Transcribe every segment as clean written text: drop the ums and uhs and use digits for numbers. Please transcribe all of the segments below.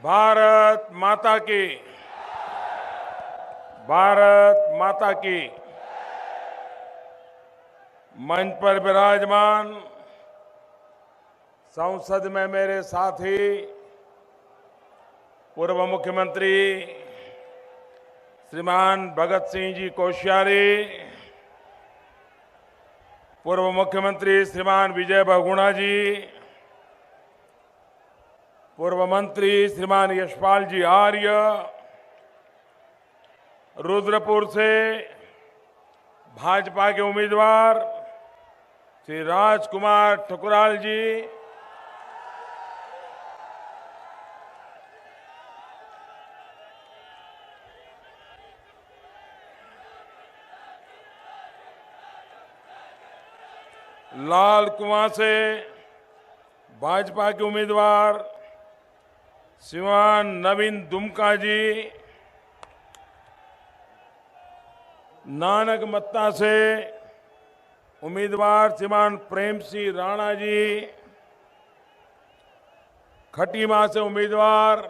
भारत माता की, भारत माता की। मंच पर विराजमान संसद में मेरे साथी पूर्व मुख्यमंत्री श्रीमान भगत सिंह जी कोश्यारी, पूर्व मुख्यमंत्री श्रीमान विजय बहुगुणा जी, पूर्व मंत्री श्रीमान यशपाल जी आर्य, रुद्रपुर से भाजपा के उम्मीदवार श्री राजकुमार ठकुराल जी, लाल कुआं से भाजपा के उम्मीदवार श्रीमान नवीन दुमका जी, नानक मत्ता से उम्मीदवार श्रीमान प्रेम सिंह राणा जी, खटीमा से उम्मीदवार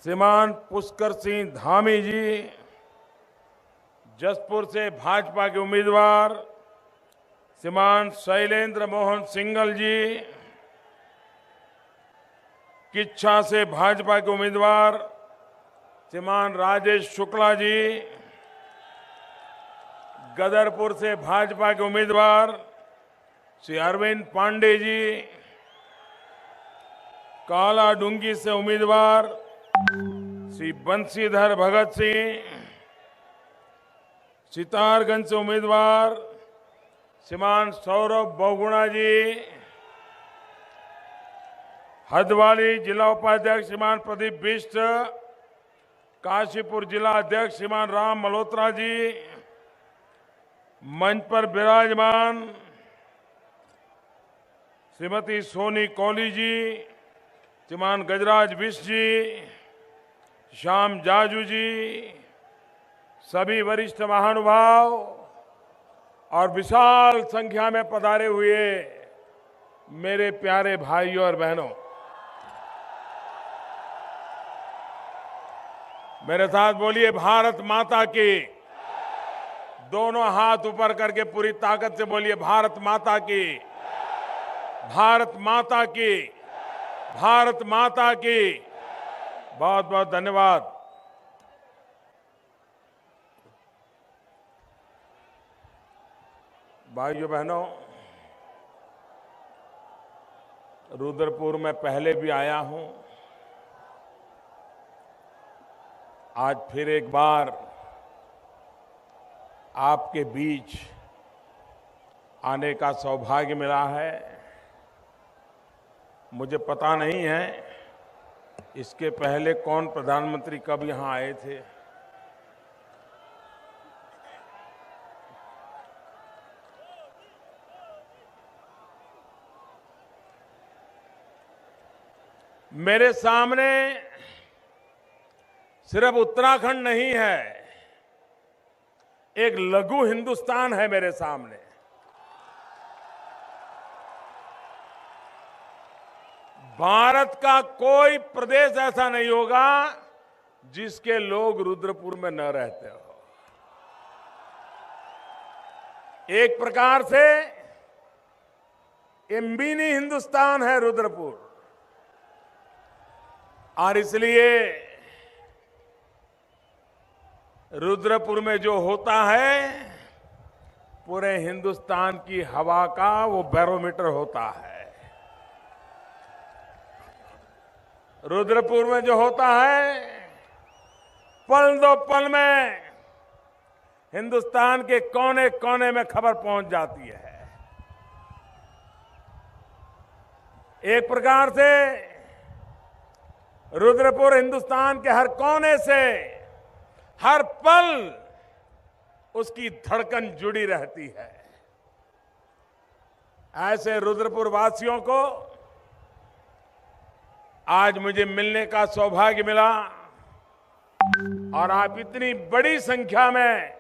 श्रीमान पुष्कर सिंह धामी जी, जसपुर से भाजपा के उम्मीदवार श्रीमान शैलेंद्र मोहन सिंघल जी, किच्छा से भाजपा के उम्मीदवार श्रीमान राजेश शुक्ला जी, गदरपुर से भाजपा के उम्मीदवार श्री अरविंद पांडे जी, काला डूंगी से उम्मीदवार श्री बंशीधर भगत सिंह, सितारगंज से उम्मीदवार श्रीमान सौरभ बहुगुणा जी, हल्द्वानी जिला उपाध्यक्ष श्रीमान प्रदीप बिष्ट, काशीपुर जिला अध्यक्ष श्रीमान राम मल्होत्रा जी, मंच पर विराजमान श्रीमती सोनी कौली जी, श्रीमान गजराज बिष्ट जी, श्याम जाजू जी, सभी वरिष्ठ महानुभाव और विशाल संख्या में पधारे हुए मेरे प्यारे भाइयों और बहनों, मेरे साथ बोलिए भारत माता की। दोनों हाथ ऊपर करके पूरी ताकत से बोलिए भारत माता की, भारत माता की, भारत माता की। बहुत बहुत धन्यवाद। भाइयों बहनों, रुद्रपुर में पहले भी आया हूं, आज फिर एक बार आपके बीच आने का सौभाग्य मिला है। मुझे पता नहीं है इसके पहले कौन प्रधानमंत्री कब यहां आए थे। मेरे सामने सिर्फ उत्तराखंड नहीं है, एक लघु हिंदुस्तान है मेरे सामने। भारत का कोई प्रदेश ऐसा नहीं होगा जिसके लोग रुद्रपुर में न रहते हो। एक प्रकार से ये मिनी हिंदुस्तान है रुद्रपुर, और इसलिए रुद्रपुर में जो होता है पूरे हिंदुस्तान की हवा का वो बैरोमीटर होता है। रुद्रपुर में जो होता है पल दो पल में हिंदुस्तान के कोने कोने में खबर पहुंच जाती है। एक प्रकार से रुद्रपुर हिंदुस्तान के हर कोने से हर पल उसकी धड़कन जुड़ी रहती है। ऐसे रुद्रपुर वासियों को आज मुझे मिलने का सौभाग्य मिला, और आप इतनी बड़ी संख्या में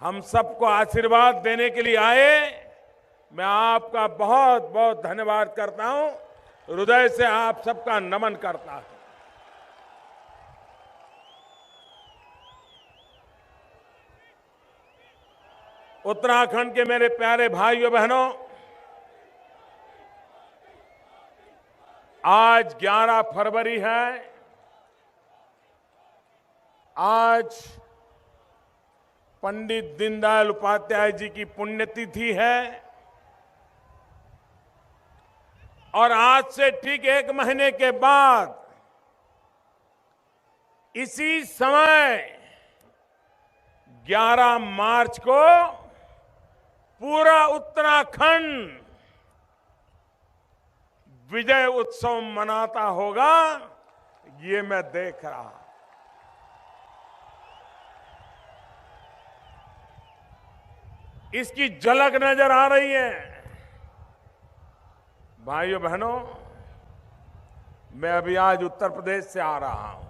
हम सबको आशीर्वाद देने के लिए आए। मैं आपका बहुत बहुत धन्यवाद करता हूं। हृदय से आप सबका नमन करता हूं। उत्तराखंड के मेरे प्यारे भाइयों बहनों, आज 11 फरवरी है। आज पंडित दीनदयाल उपाध्याय जी की पुण्यतिथि है और आज से ठीक 1 महीने के बाद इसी समय 11 मार्च को पूरा उत्तराखंड विजय उत्सव मनाता होगा, ये मैं देख रहा हूं। इसकी झलक नजर आ रही है। भाइयों बहनों, मैं अभी आज उत्तर प्रदेश से आ रहा हूं।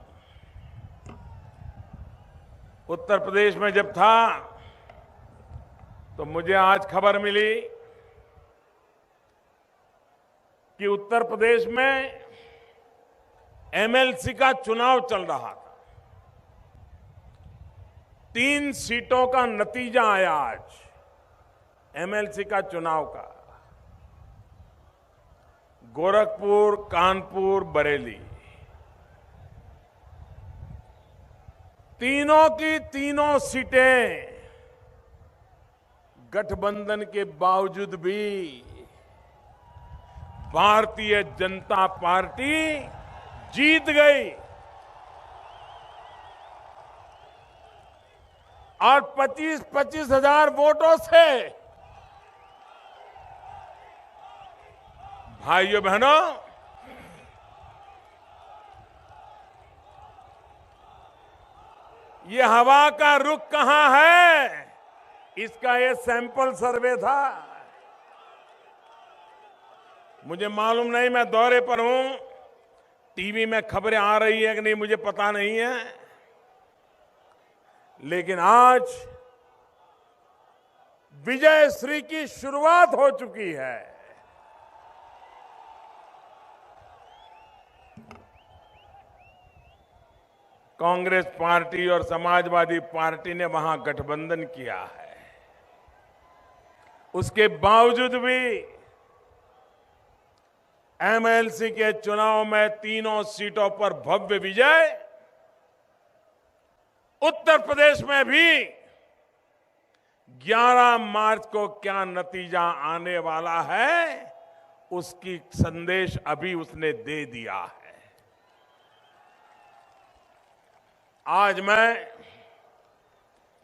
उत्तर प्रदेश में जब था तो मुझे आज खबर मिली कि उत्तर प्रदेश में एमएलसी का चुनाव चल रहा था। 3 सीटों का नतीजा आया आज एमएलसी का चुनाव का। गोरखपुर, कानपुर, बरेली, तीनों की तीनों सीटें गठबंधन के बावजूद भी भारतीय जनता पार्टी जीत गई और 25-25 हजार वोटों से। भाइयों बहनों, ये हवा का रुख कहां है, इसका ये सैंपल सर्वे था। मुझे मालूम नहीं, मैं दौरे पर हूं, टीवी में खबरें आ रही है कि नहीं मुझे पता नहीं है, लेकिन आज विजय श्री की शुरुआत हो चुकी है। कांग्रेस पार्टी और समाजवादी पार्टी ने वहां गठबंधन किया है, उसके बावजूद भी एमएलसी के चुनाव में तीनों सीटों पर भव्य विजय। उत्तर प्रदेश में भी 11 मार्च को क्या नतीजा आने वाला है, उसकी संदेश अभी उसने दे दिया है। आज मैं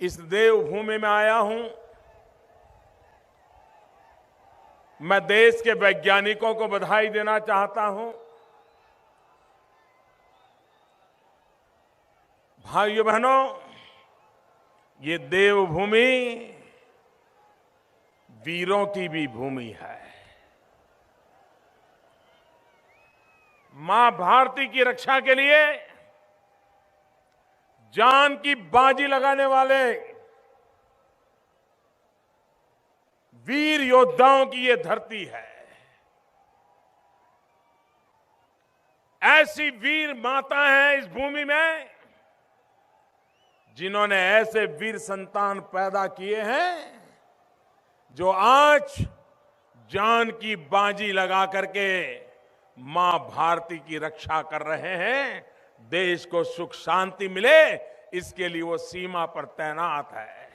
इस देवभूमि में आया हूं। मैं देश के वैज्ञानिकों को बधाई देना चाहता हूं। भाइयों बहनों, ये देवभूमि वीरों की भी भूमि है। मां भारती की रक्षा के लिए जान की बाजी लगाने वाले वीर योद्धाओं की ये धरती है। ऐसी वीर माता हैं इस भूमि में जिन्होंने ऐसे वीर संतान पैदा किए हैं जो आज जान की बाजी लगा करके मां भारती की रक्षा कर रहे हैं। देश को सुख शांति मिले, इसके लिए वो सीमा पर तैनात है।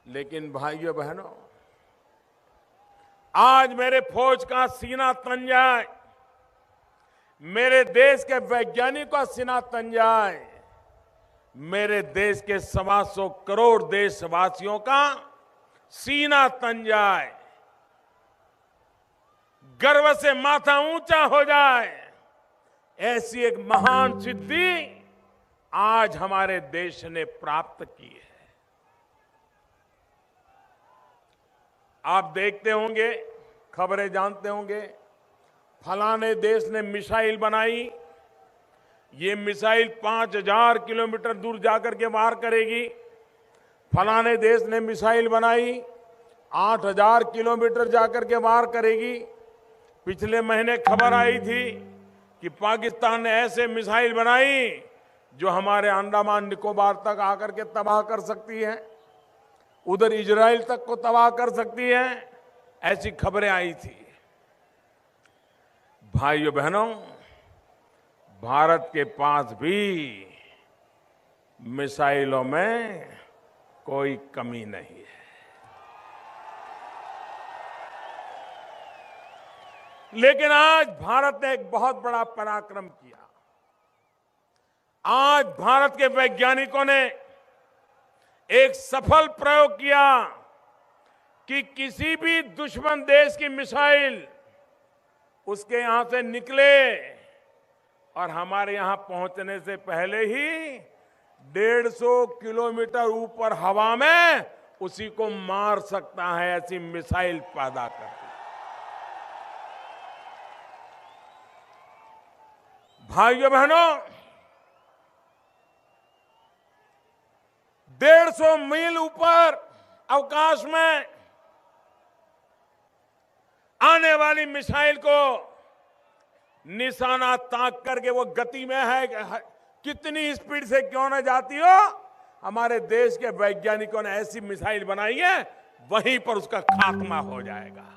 लेकिन भाइयों बहनों, आज मेरे फौज का सीना तन जाए, मेरे देश के वैज्ञानिकों का सीना तन जाए, मेरे देश के 125 करोड़ देशवासियों का सीना तन जाए, गर्व से माथा ऊंचा हो जाए, ऐसी एक महान सिद्धि आज हमारे देश ने प्राप्त की है। आप देखते होंगे, खबरें जानते होंगे, फलाने देश ने मिसाइल बनाई, ये मिसाइल 5000 किलोमीटर दूर जाकर के वार करेगी। फलाने देश ने मिसाइल बनाई, 8,000 किलोमीटर जाकर के वार करेगी। पिछले महीने खबर आई थी कि पाकिस्तान ने ऐसे मिसाइल बनाई जो हमारे अंडमान निकोबार तक आकर के तबाह कर सकती है, उधर इजराइल तक को तबाह कर सकती है। ऐसी खबरें आई थी। भाइयों बहनों, भारत के पास भी मिसाइलों में कोई कमी नहीं है। लेकिन आज भारत ने एक बहुत बड़ा पराक्रम किया। आज भारत के वैज्ञानिकों ने एक सफल प्रयोग किया कि किसी भी दुश्मन देश की मिसाइल उसके यहां से निकले और हमारे यहां पहुंचने से पहले ही 150 किलोमीटर ऊपर हवा में उसी को मार सकता है, ऐसी मिसाइल पैदा कर दी। भाइयों बहनों, 150 मील ऊपर अवकाश में आने वाली मिसाइल को निशाना ताक करके वो गति में है, कितनी स्पीड से क्यों न जाती हो, हमारे देश के वैज्ञानिकों ने ऐसी मिसाइल बनाई है, वहीं पर उसका खात्मा हो जाएगा।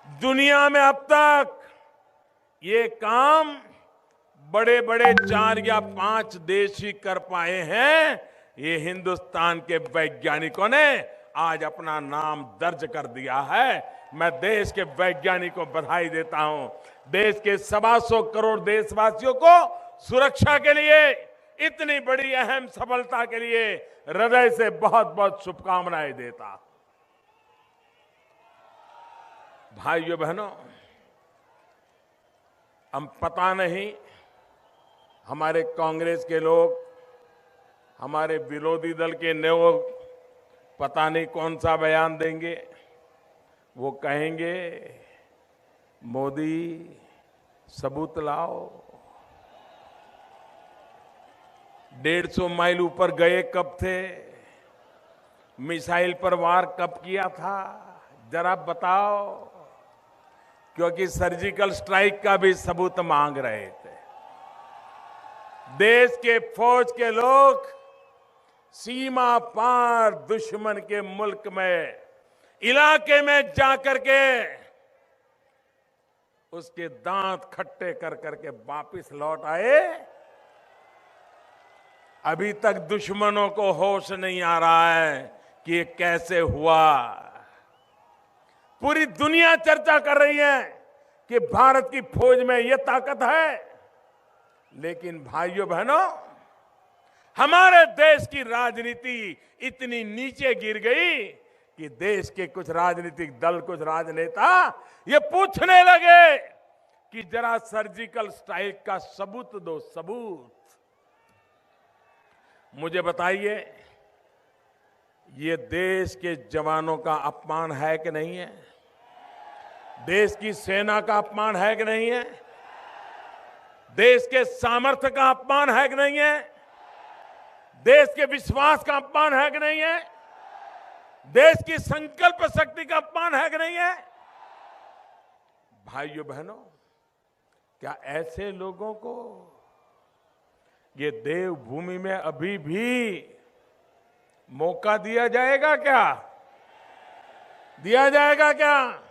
दुनिया में अब तक ये काम बड़े बड़े 4 या 5 देश ही कर पाए हैं। ये हिंदुस्तान के वैज्ञानिकों ने आज अपना नाम दर्ज कर दिया है। मैं देश के वैज्ञानिकों को बधाई देता हूं। देश के 125 करोड़ देशवासियों को सुरक्षा के लिए, इतनी बड़ी अहम सफलता के लिए हृदय से बहुत बहुत शुभकामनाएं देता। भाइयों बहनों, हम पता नहीं हमारे कांग्रेस के लोग, हमारे विरोधी दल के लोग पता नहीं कौन सा बयान देंगे। वो कहेंगे मोदी सबूत लाओ, 150 माइल ऊपर गए कब थे, मिसाइल पर वार कब किया था, जरा बताओ। क्योंकि सर्जिकल स्ट्राइक का भी सबूत मांग रहे थे। देश के फौज के लोग सीमा पार दुश्मन के मुल्क में, इलाके में जाकर के उसके दांत खट्टे कर करके वापिस लौट आए। अभी तक दुश्मनों को होश नहीं आ रहा है कि ये कैसे हुआ। पूरी दुनिया चर्चा कर रही है कि भारत की फौज में ये ताकत है, लेकिन भाइयों बहनों, हमारे देश की राजनीति इतनी नीचे गिर गई कि देश के कुछ राजनीतिक दल, कुछ राजनेता ये पूछने लगे कि जरा सर्जिकल स्ट्राइक का सबूत दो, सबूत। मुझे बताइए, ये देश के जवानों का अपमान है कि नहीं है? देश की सेना का अपमान है कि नहीं है? देश के सामर्थ्य का अपमान है कि नहीं है? देश के विश्वास का अपमान है कि नहीं है? देश की संकल्प शक्ति का अपमान है कि नहीं है? भाइयों बहनों, क्या ऐसे लोगों को ये देवभूमि में अभी भी मौका दिया जाएगा क्या? दिया जाएगा क्या?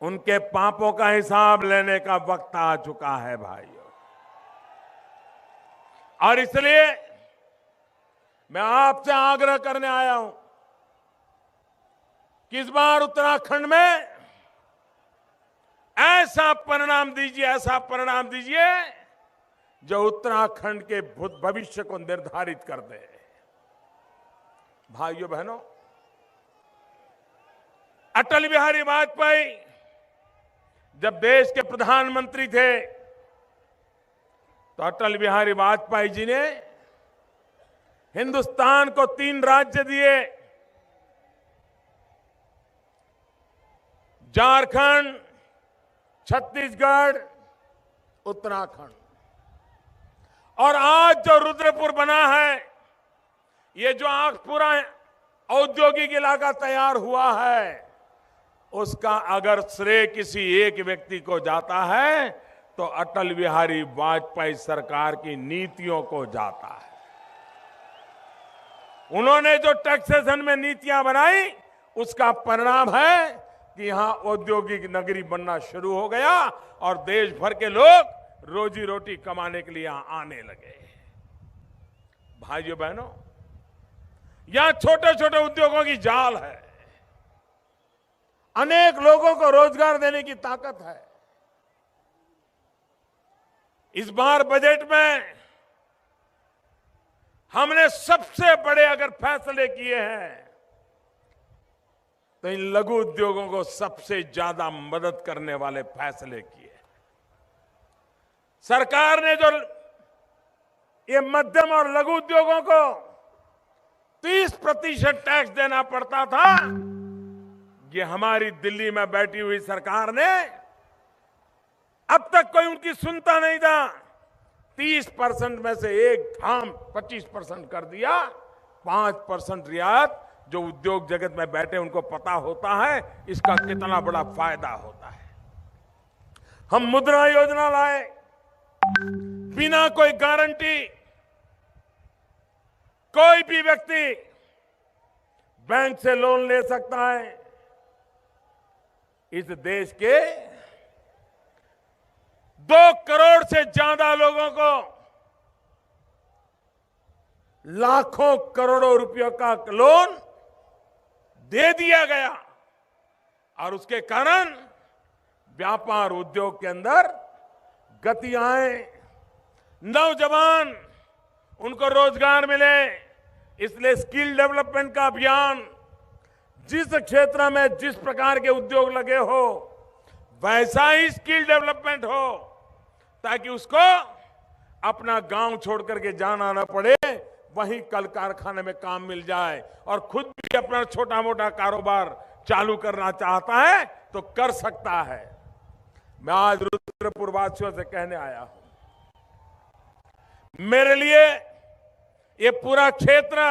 उनके पापों का हिसाब लेने का वक्त आ चुका है भाइयों। और इसलिए मैं आपसे आग्रह करने आया हूं कि इस बार उत्तराखंड में ऐसा परिणाम दीजिए जो उत्तराखंड के भविष्य को निर्धारित कर दे। भाइयों बहनों, अटल बिहारी वाजपेयी जब देश के प्रधानमंत्री थे तो अटल बिहारी वाजपेयी जी ने हिंदुस्तान को 3 राज्य दिए, झारखंड, छत्तीसगढ़, उत्तराखंड। और आज जो रुद्रपुर बना है, ये जो औद्योगिक इलाका तैयार हुआ है, उसका अगर श्रेय किसी एक व्यक्ति को जाता है तो अटल बिहारी वाजपेयी सरकार की नीतियों को जाता है। उन्होंने जो टैक्सेशन में नीतियां बनाई, उसका परिणाम है कि यहां औद्योगिक नगरी बनना शुरू हो गया और देश भर के लोग रोजी रोटी कमाने के लिए यहां आने लगे। भाइयों बहनों, यहां छोटे छोटे उद्योगों की जाल है, अनेक लोगों को रोजगार देने की ताकत है। इस बार बजट में हमने सबसे बड़े अगर फैसले किए हैं तो इन लघु उद्योगों को सबसे ज्यादा मदद करने वाले फैसले किए। सरकार ने जो ये मध्यम और लघु उद्योगों को 30% टैक्स देना पड़ता था, ये हमारी दिल्ली में बैठी हुई सरकार ने अब तक कोई उनकी सुनता नहीं था। 30% में से एक ठाम 25% कर दिया। 5% रियायत जो उद्योग जगत में बैठे उनको पता होता है इसका कितना बड़ा फायदा होता है। हम मुद्रा योजना लाए, बिना कोई गारंटी कोई भी व्यक्ति बैंक से लोन ले सकता है। इस देश के 2 करोड़ से ज्यादा लोगों को लाखों करोड़ों रुपयों का लोन दे दिया गया और उसके कारण व्यापार उद्योग के अंदर गति आए, नौजवान उनको रोजगार मिले। इसलिए स्किल डेवलपमेंट का अभियान, जिस क्षेत्र में जिस प्रकार के उद्योग लगे हो वैसा ही स्किल डेवलपमेंट हो, ताकि उसको अपना गांव छोड़ करके जाना न पड़े, वहीं कल कारखाने में काम मिल जाए और खुद भी अपना छोटा मोटा कारोबार चालू करना चाहता है तो कर सकता है। मैं आज रुद्रपुर वासियों से कहने आया हूं, मेरे लिए ये पूरा क्षेत्र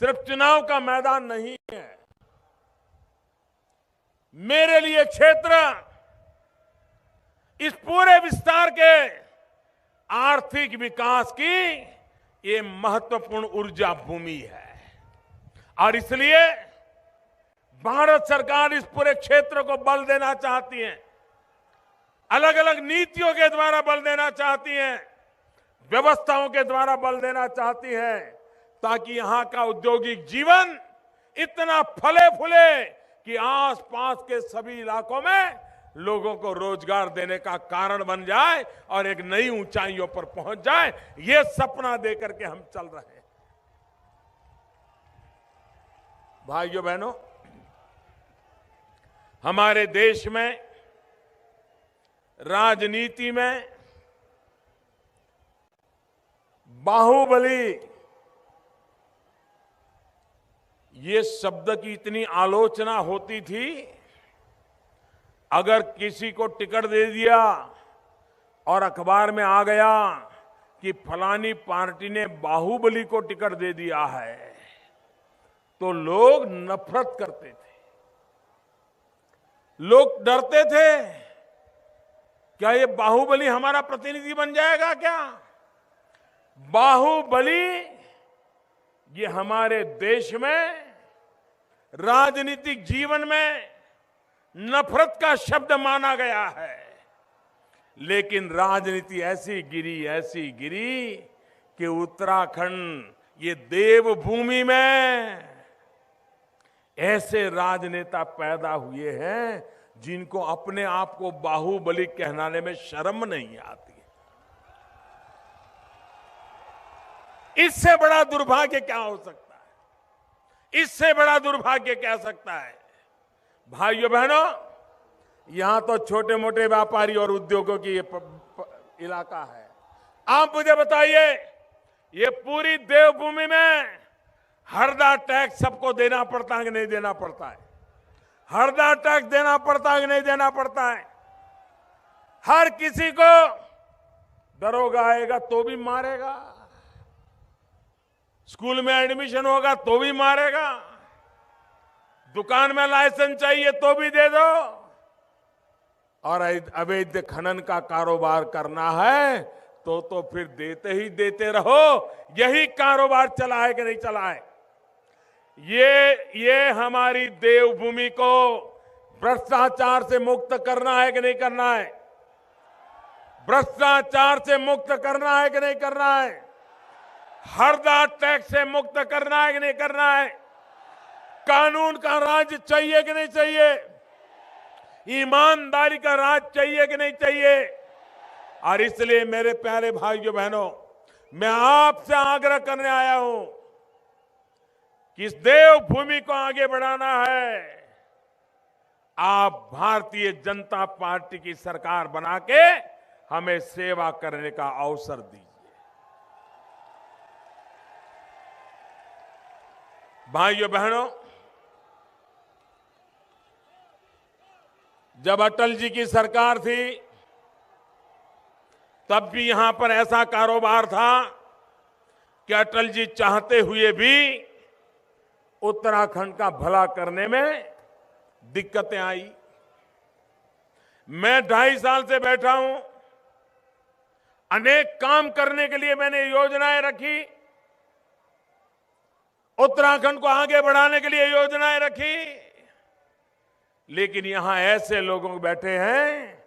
सिर्फ चुनाव का मैदान नहीं है। मेरे लिए क्षेत्र इस पूरे विस्तार के आर्थिक विकास की ये महत्वपूर्ण ऊर्जा भूमि है और इसलिए भारत सरकार इस पूरे क्षेत्र को बल देना चाहती है, अलग अलग नीतियों के द्वारा बल देना चाहती है, व्यवस्थाओं के द्वारा बल देना चाहती है, ताकि यहां का औद्योगिक जीवन इतना फले फूले कि आसपास के सभी इलाकों में लोगों को रोजगार देने का कारण बन जाए और एक नई ऊंचाइयों पर पहुंच जाए। ये सपना देकर के हम चल रहे हैं। भाइयों बहनों, हमारे देश में राजनीति में बाहुबली ये शब्द की इतनी आलोचना होती थी। अगर किसी को टिकट दे दिया और अखबार में आ गया कि फलानी पार्टी ने बाहुबली को टिकट दे दिया है तो लोग नफरत करते थे, लोग डरते थे, क्या ये बाहुबली हमारा प्रतिनिधि बन जाएगा क्या? बाहुबली ये हमारे देश में राजनीतिक जीवन में नफरत का शब्द माना गया है, लेकिन राजनीति ऐसी गिरी कि उत्तराखंड ये देवभूमि में ऐसे राजनेता पैदा हुए हैं जिनको अपने आप को बाहुबली कहलाने में शर्म नहीं आती। इससे बड़ा दुर्भाग्य क्या हो सकता है? इससे बड़ा दुर्भाग्य क्या सकता है? भाइयों बहनों, यहां तो छोटे मोटे व्यापारी और उद्योगों की ये इलाका है। आप मुझे बताइए, ये पूरी देवभूमि में हरदा टैक्स सबको देना पड़ता है कि नहीं देना पड़ता है? हरदा टैक्स देना पड़ता है कि नहीं देना पड़ता है? हर किसी को दरोगा आएगा तो भी मारेगा, स्कूल में एडमिशन होगा तो भी मारेगा, दुकान में लाइसेंस चाहिए तो भी दे दो, और अवैध खनन का कारोबार करना है तो फिर देते ही देते रहो। यही कारोबार चला है कि नहीं चला है? ये हमारी देवभूमि को भ्रष्टाचार से मुक्त करना है कि नहीं करना है? भ्रष्टाचार से मुक्त करना है कि नहीं करना है? हरदा टैक्स से मुक्त करना है कि नहीं करना है? कानून का राज चाहिए कि नहीं चाहिए? ईमानदारी का राज चाहिए कि नहीं चाहिए? और इसलिए मेरे प्यारे भाइयों बहनों, मैं आपसे आग्रह करने आया हूं कि इस देवभूमि को आगे बढ़ाना है। आप भारतीय जनता पार्टी की सरकार बना के हमें सेवा करने का अवसर दीजिए। भाइयों बहनों, जब अटल जी की सरकार थी तब भी यहां पर ऐसा कारोबार था कि अटल जी चाहते हुए भी उत्तराखंड का भला करने में दिक्कतें आई। मैं 2.5 साल से बैठा हूं, अनेक काम करने के लिए मैंने योजनाएं रखी, उत्तराखंड को आगे बढ़ाने के लिए योजनाएं रखी, लेकिन यहां ऐसे लोग बैठे हैं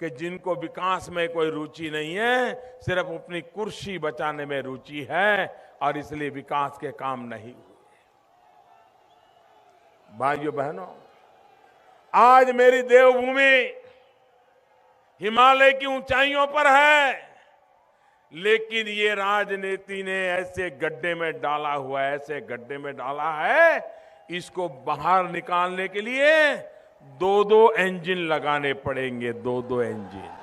कि जिनको विकास में कोई रुचि नहीं है, सिर्फ अपनी कुर्सी बचाने में रुचि है, और इसलिए विकास के काम नहीं हुए। भाइयों बहनों, आज मेरी देवभूमि हिमालय की ऊंचाइयों पर है, लेकिन ये राजनीति ने ऐसे गड्ढे में डाला हुआ है, ऐसे गड्ढे में डाला है, इसको बाहर निकालने के लिए 2-2 इंजन लगाने पड़ेंगे। 2-2 इंजन,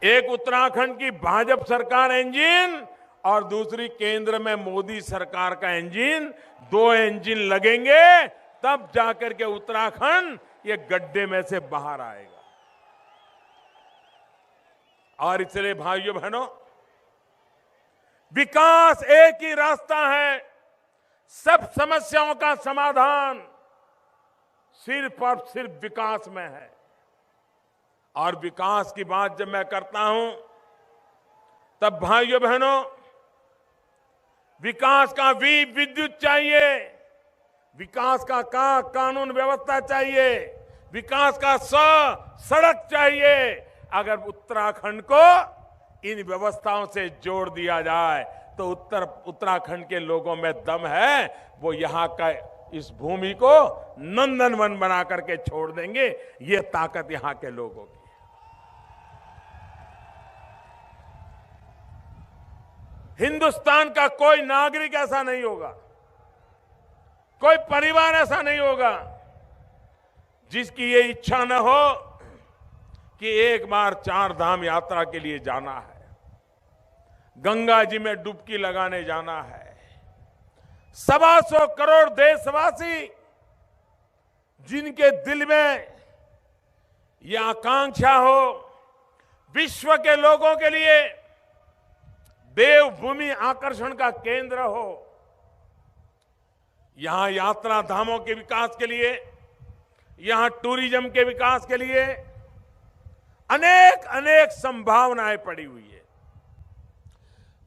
एक उत्तराखंड की भाजपा सरकार इंजन और दूसरी केंद्र में मोदी सरकार का इंजन। 2 इंजन लगेंगे, तब जाकर के उत्तराखंड ये गड्ढे में से बाहर आएगा। और इसलिए भाइयों बहनों, विकास एक ही रास्ता है। सब समस्याओं का समाधान सिर्फ और सिर्फ विकास में है। और विकास की बात जब मैं करता हूं, तब भाइयों बहनों, विकास का विद्युत चाहिए, विकास का कानून व्यवस्था चाहिए, विकास का सड़क चाहिए। अगर उत्तराखंड को इन व्यवस्थाओं से जोड़ दिया जाए तो उत्तराखंड के लोगों में दम है, वो यहां का इस भूमि को नंदनवन बना करके छोड़ देंगे। ये ताकत यहां के लोगों की। हिंदुस्तान का कोई नागरिक ऐसा नहीं होगा, कोई परिवार ऐसा नहीं होगा जिसकी ये इच्छा न हो कि एक बार 4 धाम यात्रा के लिए जाना है, गंगा जी में डुबकी लगाने जाना है। 125 करोड़ देशवासी जिनके दिल में यह आकांक्षा हो, विश्व के लोगों के लिए देवभूमि आकर्षण का केंद्र हो, यहां यात्रा धामों के विकास के लिए, यहां टूरिज्म के विकास के लिए अनेक अनेक संभावनाएं पड़ी हुई है।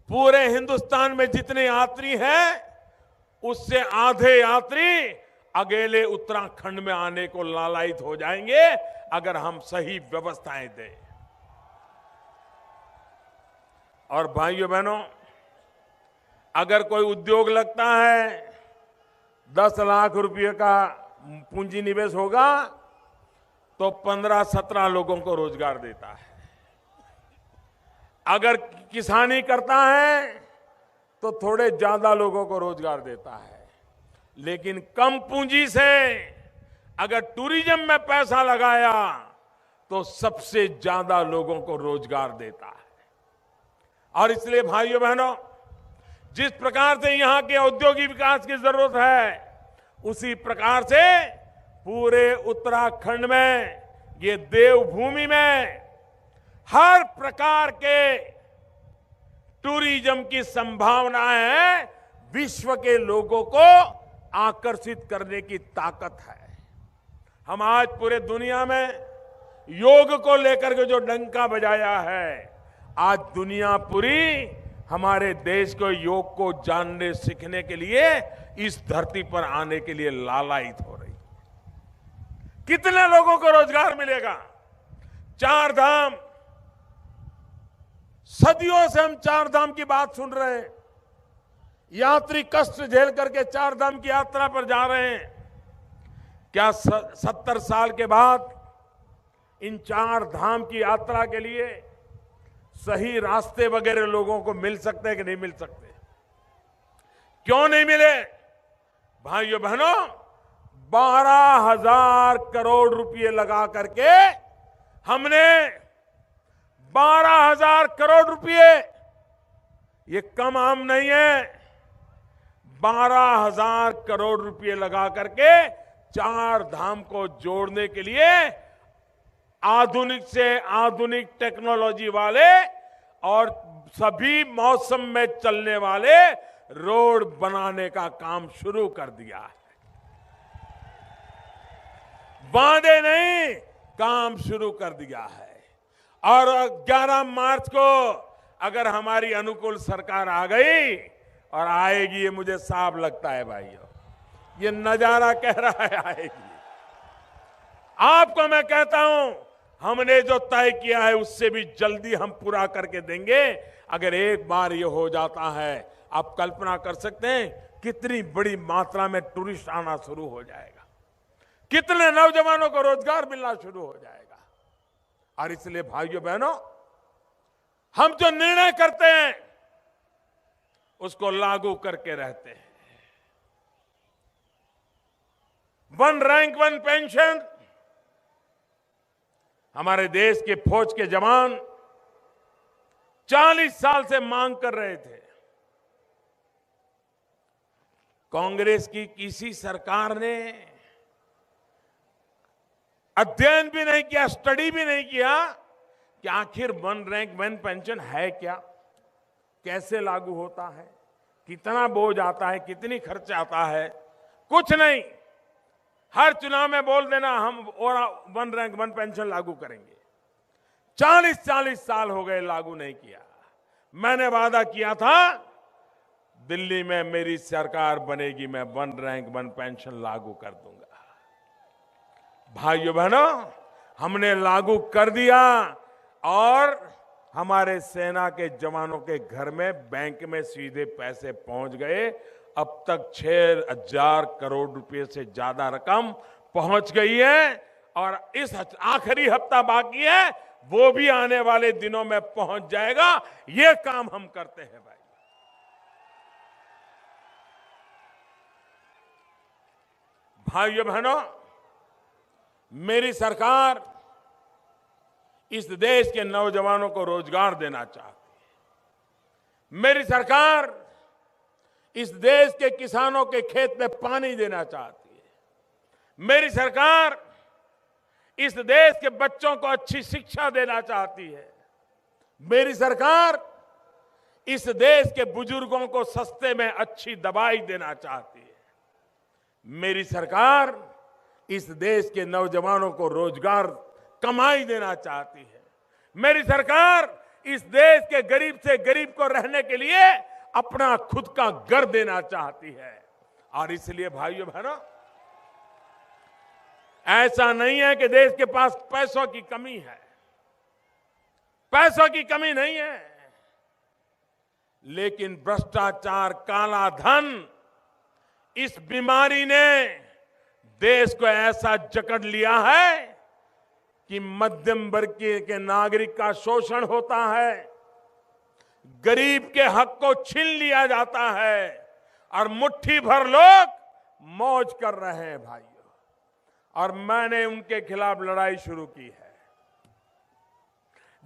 पूरे हिंदुस्तान में जितने यात्री हैं, उससे आधे यात्री अकेले उत्तराखंड में आने को लालायित हो जाएंगे अगर हम सही व्यवस्थाएं दें। और भाइयों बहनों, अगर कोई उद्योग लगता है, 10 लाख रुपए का पूंजी निवेश होगा तो 15-17 लोगों को रोजगार देता है। अगर किसानी करता है तो थोड़े ज्यादा लोगों को रोजगार देता है। लेकिन कम पूंजी से अगर टूरिज्म में पैसा लगाया तो सबसे ज्यादा लोगों को रोजगार देता है। और इसलिए भाइयों बहनों, जिस प्रकार से यहां के औद्योगिक विकास की जरूरत है, उसी प्रकार से पूरे उत्तराखंड में, ये देवभूमि में हर प्रकार के टूरिज्म की संभावनाएं हैं, विश्व के लोगों को आकर्षित करने की ताकत है। हम आज पूरे दुनिया में योग को लेकर के जो डंका बजाया है, आज दुनिया पूरी हमारे देश को योग को जानने सीखने के लिए इस धरती पर आने के लिए लालायित हो रही। कितने लोगों को रोजगार मिलेगा? चार धाम, सदियों से हम चार धाम की बात सुन रहे हैं। यात्री कष्ट झेल करके चार धाम की यात्रा पर जा रहे हैं। क्या 70 साल के बाद इन चार धाम की यात्रा के लिए सही रास्ते वगैरह लोगों को मिल सकते हैं कि नहीं मिल सकते? क्यों नहीं मिले? भाइयों बहनों, 12,000 करोड़ रुपए लगा करके हमने 12,000 करोड़ रुपए, ये कम आम नहीं है, 12,000 करोड़ रुपए लगा करके चार धाम को जोड़ने के लिए आधुनिक से आधुनिक टेक्नोलॉजी वाले और सभी मौसम में चलने वाले रोड बनाने का काम शुरू कर दिया है। वादे नहीं, काम शुरू कर दिया है। और 11 मार्च को अगर हमारी अनुकूल सरकार आ गई, और आएगी, ये मुझे साफ लगता है भाइयों, ये नजारा कह रहा है आएगी। आपको मैं कहता हूं, हमने जो तय किया है उससे भी जल्दी हम पूरा करके देंगे। अगर एक बार ये हो जाता है, आप कल्पना कर सकते हैं कितनी बड़ी मात्रा में टूरिस्ट आना शुरू हो जाएगा, कितने नौजवानों को रोजगार मिलना शुरू हो जाएगा। और इसलिए भाइयों बहनों, हम जो निर्णय करते हैं उसको लागू करके रहते हैं। वन रैंक वन पेंशन, हमारे देश के फौज के जवान 40 साल से मांग कर रहे थे। कांग्रेस की किसी सरकार ने अध्ययन भी नहीं किया, स्टडी भी नहीं किया कि आखिर वन रैंक वन पेंशन है क्या, कैसे लागू होता है, कितना बोझ आता है, कितनी खर्च आता है। कुछ नहीं, हर चुनाव में बोल देना हम और वन रैंक वन पेंशन लागू करेंगे। 40 साल हो गए, लागू नहीं किया। मैंने वादा किया था दिल्ली में मेरी सरकार बनेगी, मैं वन रैंक वन पेंशन लागू कर दूंगा। भाइयों बहनों, हमने लागू कर दिया और हमारे सेना के जवानों के घर में बैंक में सीधे पैसे पहुंच गए। अब तक 6,000 करोड़ रुपए से ज्यादा रकम पहुंच गई है और इस आखिरी हफ्ता बाकी है, वो भी आने वाले दिनों में पहुंच जाएगा। ये काम हम करते हैं भाई। भाइयों बहनों, मेरी सरकार इस देश के नौजवानों को रोजगार देना चाहती है। मेरी सरकार इस देश के किसानों के खेत में पानी देना चाहती है। मेरी सरकार इस देश के बच्चों को अच्छी शिक्षा देना चाहती है। मेरी सरकार इस देश के बुजुर्गों को सस्ते में अच्छी दवाई देना चाहती है। मेरी सरकार इस देश के नौजवानों को रोजगार, कमाई देना चाहती है। मेरी सरकार इस देश के गरीब से गरीब को रहने के लिए अपना खुद का घर देना चाहती है। और इसलिए भाइयों बहनों, ऐसा नहीं है कि देश के पास पैसों की कमी है, पैसों की कमी नहीं है, लेकिन भ्रष्टाचार, काला धन, इस बीमारी ने देश को ऐसा जकड़ लिया है कि मध्यम वर्ग के नागरिक का शोषण होता है, गरीब के हक को छीन लिया जाता है और मुट्ठी भर लोग मौज कर रहे हैं भाइयों। और मैंने उनके खिलाफ लड़ाई शुरू की है।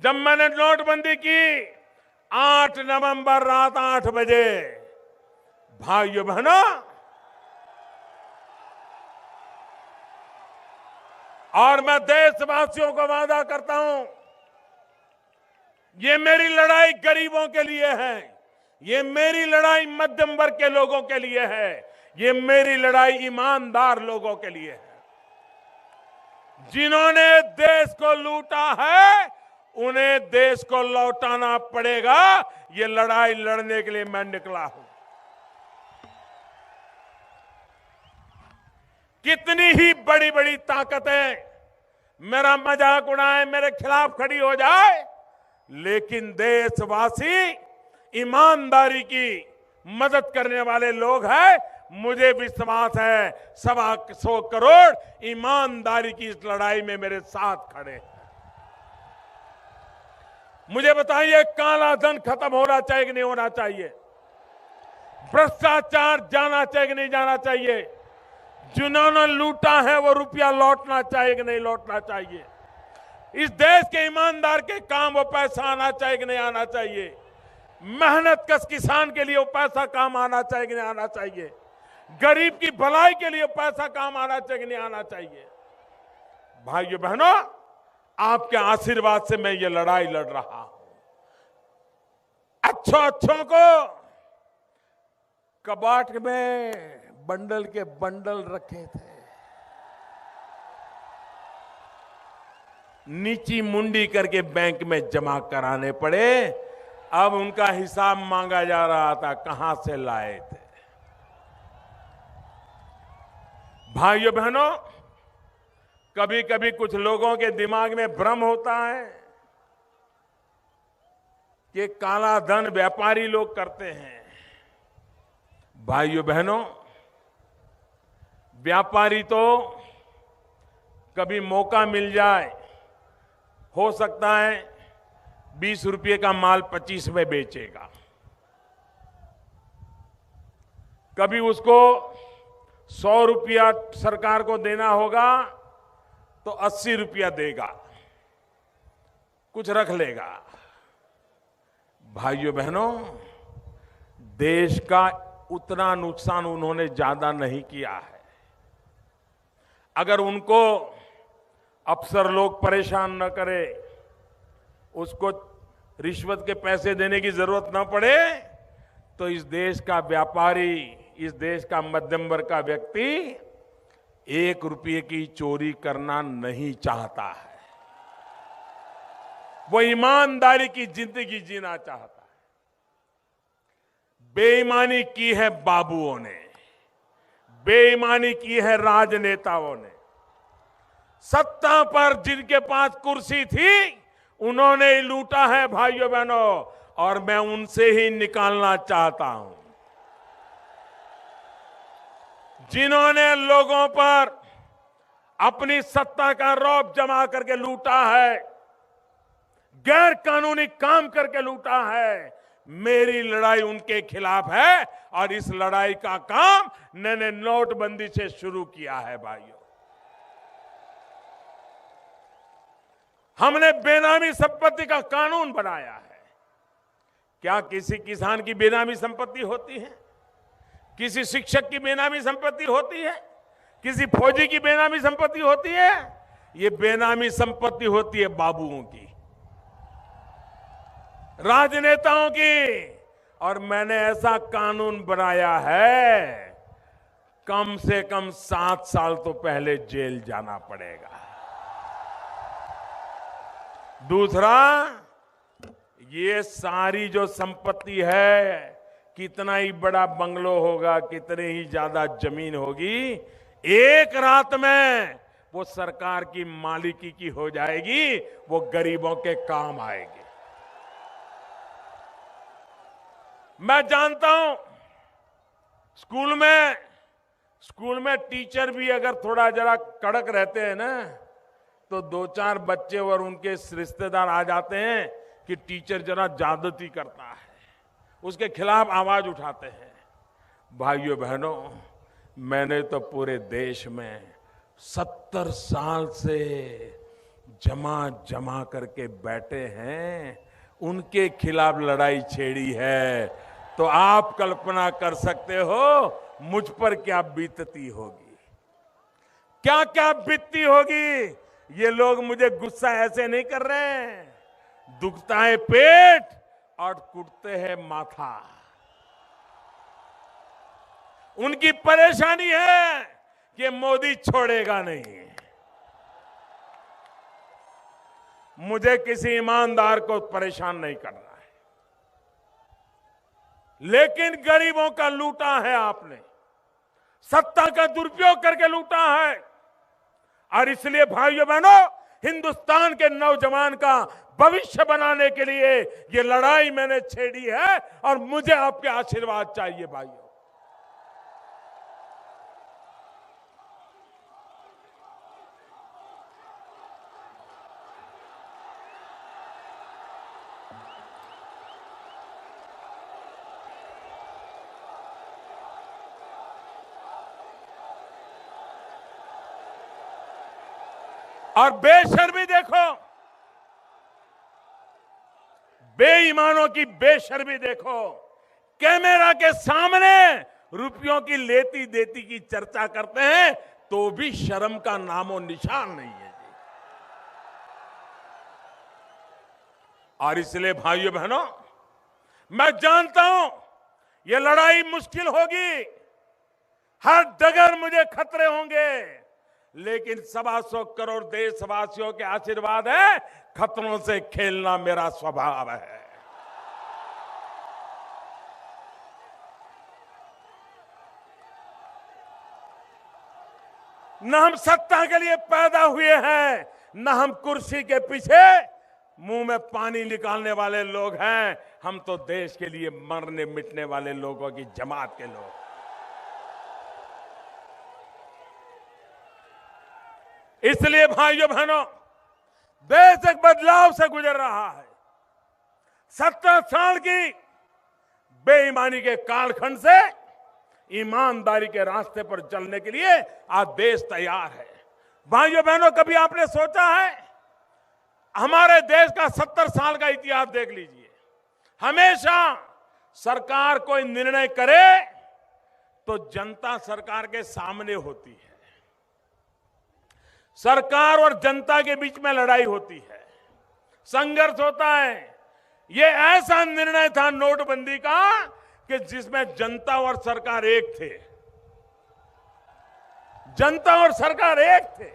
जब मैंने नोटबंदी की 8 नवंबर रात 8 बजे, भाइयों बहनों, और मैं देशवासियों को वादा करता हूं ये मेरी लड़ाई गरीबों के लिए है, ये मेरी लड़ाई मध्यम वर्ग के लोगों के लिए है, ये मेरी लड़ाई ईमानदार लोगों के लिए है। जिन्होंने देश को लूटा है उन्हें देश को लौटाना पड़ेगा। ये लड़ाई लड़ने के लिए मैं निकला हूं। कितनी ही बड़ी बड़ी ताकतें मेरा मजाक उड़ाए, मेरे खिलाफ खड़ी हो जाए, लेकिन देशवासी ईमानदारी की मदद करने वाले लोग हैं। मुझे विश्वास है 125 करोड़ ईमानदारी की इस लड़ाई में मेरे साथ खड़े हैं। मुझे बताइए, काला धन खत्म होना चाहिए कि नहीं होना चाहिए? भ्रष्टाचार जाना चाहिए कि नहीं जाना चाहिए? जिन्होंने लूटा है वो रुपया लौटना चाहिए कि नहीं लौटना चाहिए? इस देश के ईमानदार के काम वो पैसा आना चाहिए कि नहीं आना चाहिए? मेहनत कश किसान के लिए वो पैसा काम आना चाहिए कि नहीं आना चाहिए? गरीब की भलाई के लिए पैसा काम आना चाहिए कि नहीं आना चाहिए? भाइयों बहनों, आपके आशीर्वाद से मैं ये लड़ाई लड़ रहा हूं। अच्छों को कबाट में बंडल के बंडल रखे थे, नीची मुंडी करके बैंक में जमा कराने पड़े। अब उनका हिसाब मांगा जा रहा था, कहां से लाए थे। भाइयों बहनों, कभी कभी कुछ लोगों के दिमाग में भ्रम होता है कि काला धन व्यापारी लोग करते हैं। भाइयों बहनों, व्यापारी तो कभी मौका मिल जाए, हो सकता है 20 रुपये का माल 25 में बेचेगा, कभी उसको 100 रुपया सरकार को देना होगा तो 80 रुपया देगा, कुछ रख लेगा। भाइयों बहनों, देश का उतना नुकसान उन्होंने ज्यादा नहीं किया है। अगर उनको अफसर लोग परेशान न करे, उसको रिश्वत के पैसे देने की जरूरत न पड़े, तो इस देश का व्यापारी, इस देश का मध्यम वर्ग का व्यक्ति 1 रुपये की चोरी करना नहीं चाहता है। वो ईमानदारी की जिंदगी जीना चाहता है। बेईमानी की है बाबुओं ने, बेईमानी की है राजनेताओं ने। सत्ता पर जिनके पास कुर्सी थी उन्होंने ही लूटा है भाइयों बहनों, और मैं उनसे ही निकालना चाहता हूं। जिन्होंने लोगों पर अपनी सत्ता का रौब जमा करके लूटा है, गैर कानूनी काम करके लूटा है, मेरी लड़ाई उनके खिलाफ है। और इस लड़ाई का काम मैंने नोटबंदी से शुरू किया है। भाइयों, हमने बेनामी संपत्ति का कानून बनाया है। क्या किसी किसान की बेनामी संपत्ति होती है? किसी शिक्षक की बेनामी संपत्ति होती है? किसी फौजी की बेनामी संपत्ति होती है? ये बेनामी संपत्ति होती है बाबुओं की, राजनेताओं की। और मैंने ऐसा कानून बनाया है, कम से कम 7 साल तो पहले जेल जाना पड़ेगा। दूसरा, ये सारी जो संपत्ति है, कितना ही बड़ा बंगलो होगा, कितने ही ज्यादा जमीन होगी, एक रात में वो सरकार की मालिकी की हो जाएगी, वो गरीबों के काम आएगी। मैं जानता हूं, स्कूल में टीचर भी अगर थोड़ा जरा कड़क रहते हैं ना, तो 2-4 बच्चे और उनके रिश्तेदार आ जाते हैं कि टीचर जरा ज्यादती करता है, उसके खिलाफ आवाज उठाते हैं। भाइयों बहनों, मैंने तो पूरे देश में 70 साल से जमा करके बैठे हैं, उनके खिलाफ लड़ाई छेड़ी है। तो आप कल्पना कर सकते हो मुझ पर क्या बीतती होगी, क्या क्या बीतती होगी। ये लोग मुझे गुस्सा ऐसे नहीं कर रहे हैं, दुखता है पेट और कुटते हैं माथा। उनकी परेशानी है कि मोदी छोड़ेगा नहीं। मुझे किसी ईमानदार को परेशान नहीं करना है, लेकिन गरीबों का लूटा है आपने, सत्ता का दुरुपयोग करके लूटा है। और इसलिए भाइयों बहनों, हिंदुस्तान के नौजवान का भविष्य बनाने के लिए ये लड़ाई मैंने छेड़ी है और मुझे आपके आशीर्वाद चाहिए भाइयों। और बेशर्मी देखो, बेईमानों की बेशर्मी देखो। कैमरा के सामने रुपयों की लेती देती की चर्चा करते हैं तो भी शर्म का नामो निशान नहीं है जी। और इसलिए भाइयों बहनों, मैं जानता हूं यह लड़ाई मुश्किल होगी, हर डगर मुझे खतरे होंगे, लेकिन 125 करोड़ देशवासियों के आशीर्वाद है। खतरों से खेलना मेरा स्वभाव है। न हम सत्ता के लिए पैदा हुए हैं, न हम कुर्सी के पीछे मुंह में पानी निकालने वाले लोग हैं। हम तो देश के लिए मरने मिटने वाले लोगों की जमात के लोग। इसलिए भाइयों बहनों, देश एक बदलाव से गुजर रहा है। 70 साल की बेईमानी के कालखंड से ईमानदारी के रास्ते पर चलने के लिए आज देश तैयार है। भाइयों बहनों, कभी आपने सोचा है, हमारे देश का 70 साल का इतिहास देख लीजिए, हमेशा सरकार कोई निर्णय करे तो जनता सरकार के सामने होती है, सरकार और जनता के बीच में लड़ाई होती है, संघर्ष होता है। ये ऐसा निर्णय था नोटबंदी का कि जिसमें जनता और सरकार एक थे, जनता और सरकार एक थे।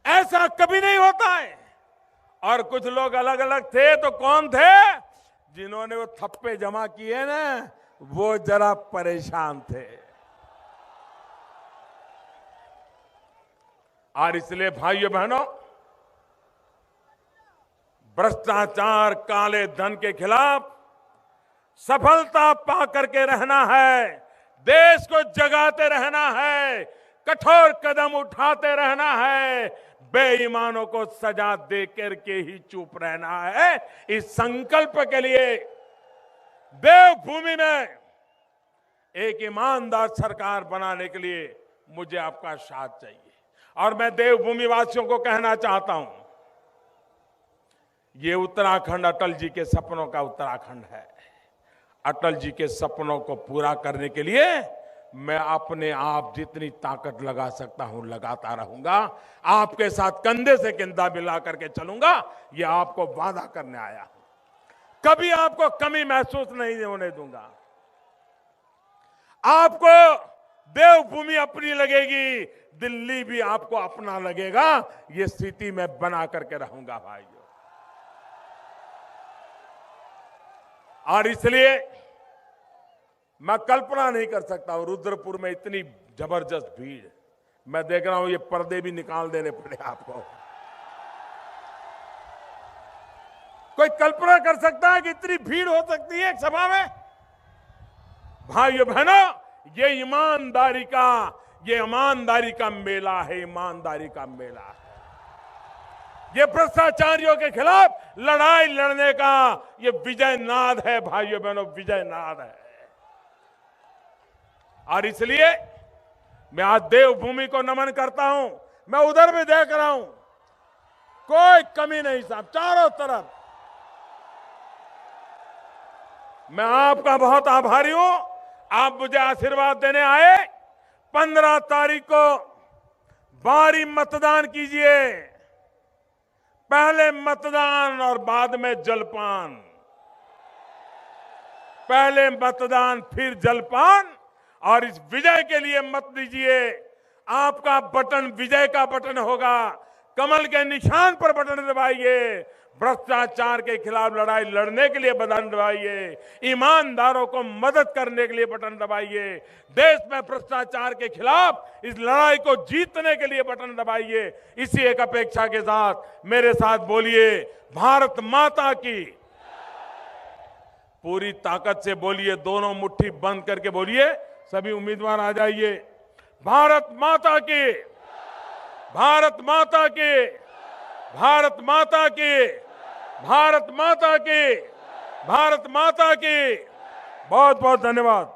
ऐसा कभी नहीं होता है। और कुछ लोग अलग अलग थे तो कौन थे? जिन्होंने वो थप्पे जमा किए ना, वो जरा परेशान थे। और इसलिए भाइयों बहनों, भ्रष्टाचार, काले धन के खिलाफ सफलता पा करके रहना है, देश को जगाते रहना है, कठोर कदम उठाते रहना है, बेईमानों को सजा दे करके ही चुप रहना है। इस संकल्प के लिए देवभूमि में एक ईमानदार सरकार बनाने के लिए मुझे आपका साथ चाहिए। और मैं देवभूमि वासियों को कहना चाहता हूं, ये उत्तराखंड अटल जी के सपनों का उत्तराखंड है। अटल जी के सपनों को पूरा करने के लिए मैं अपने आप जितनी ताकत लगा सकता हूं लगाता रहूंगा। आपके साथ कंधे से कंधा मिला करके चलूंगा, ये आपको वादा करने आया हूं। कभी आपको कमी महसूस नहीं होने दूंगा। आपको देवभूमि अपनी लगेगी, दिल्ली भी आपको अपना लगेगा। ये स्थिति मैं बना करके रहूंगा भाइयों। और इसलिए मैं कल्पना नहीं कर सकता हूं, रुद्रपुर में इतनी जबरदस्त भीड़, मैं देख रहा हूं ये पर्दे भी निकाल देने पड़े आपको। कोई कल्पना कर सकता है कि इतनी भीड़ हो सकती है एक सभा में? भाइयों बहनों, ये ईमानदारी का मेला है, ईमानदारी का मेला है। ये भ्रष्टाचारियों के खिलाफ लड़ाई लड़ने का ये विजय नाद है भाइयों बहनों, विजय नाद है। और इसलिए मैं आज देवभूमि को नमन करता हूं। मैं उधर भी देख रहा हूं, कोई कमी नहीं साहब, चारों तरफ। मैं आपका बहुत आभारी हूं, आप मुझे आशीर्वाद देने आए। 15 तारीख को भारी मतदान कीजिए, पहले मतदान और बाद में जलपान, पहले मतदान फिर जलपान। और इस विजय के लिए मत दीजिए, आपका बटन विजय का बटन होगा। कमल के निशान पर बटन दबाइए, भ्रष्टाचार के खिलाफ लड़ाई लड़ने के लिए बटन दबाइए, ईमानदारों को मदद करने के लिए बटन दबाइए, देश में भ्रष्टाचार के खिलाफ इस लड़ाई को जीतने के लिए बटन दबाइए। इसी एक अपेक्षा के साथ मेरे साथ बोलिए, भारत माता की। पूरी ताकत से बोलिए, दोनों मुट्ठी बंद करके बोलिए। सभी उम्मीदवार आ जाइए। भारत माता की, भारत माता की, भारत माता की, भारत माता की, भारत माता की। बहुत बहुत धन्यवाद।